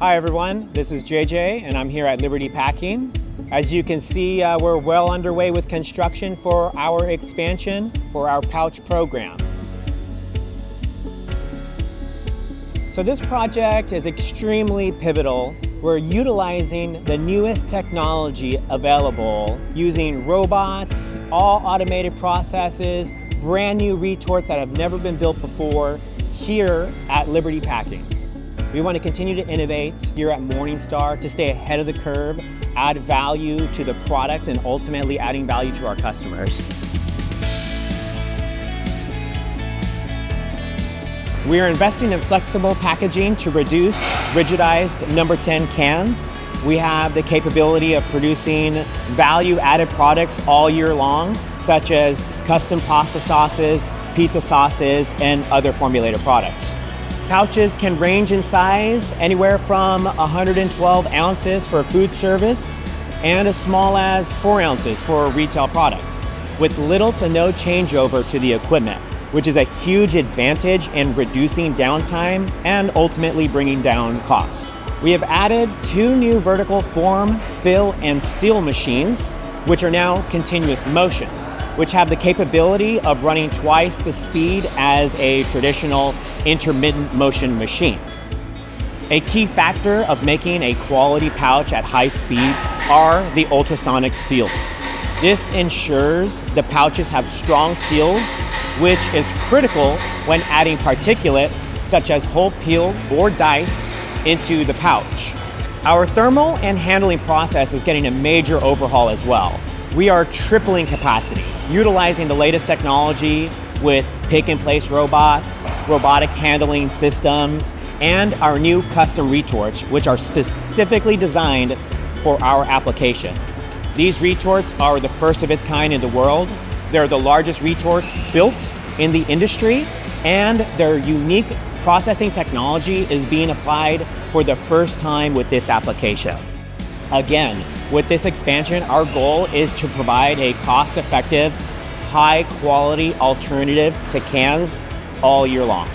Hi everyone, this is JJ and I'm here at Liberty Packing. As you can see, we're well underway with construction for our expansion for our pouch program. So this project is extremely pivotal. We're utilizing the newest technology available using robots, all automated processes, brand new retorts that have never been built before here at Liberty Packing. We want to continue to innovate here at Morningstar to stay ahead of the curve, add value to the product, and ultimately adding value to our customers. We are investing in flexible packaging to reduce rigidized number 10 cans. We have the capability of producing value-added products all year long, such as custom pasta sauces, pizza sauces, and other formulated products. Pouches can range in size anywhere from 112 ounces for food service and as small as 4 ounces for retail products, with little to no changeover to the equipment, which is a huge advantage in reducing downtime and ultimately bringing down cost. We have added 2 new vertical form, fill, and seal machines, which are now continuous motion, which have the capability of running twice the speed as a traditional intermittent motion machine. A key factor of making a quality pouch at high speeds are the ultrasonic seals. This ensures the pouches have strong seals, which is critical when adding particulate such as whole peel or dice into the pouch. Our thermal and handling process is getting a major overhaul as well. We are tripling capacity, utilizing the latest technology with pick-and-place robots, robotic handling systems, and our new custom retorts, which are specifically designed for our application. These retorts are the first of its kind in the world. They're the largest retorts built in the industry, and their unique processing technology is being applied for the first time with this application. Again, with this expansion, our goal is to provide a cost-effective, high-quality alternative to cans all year long.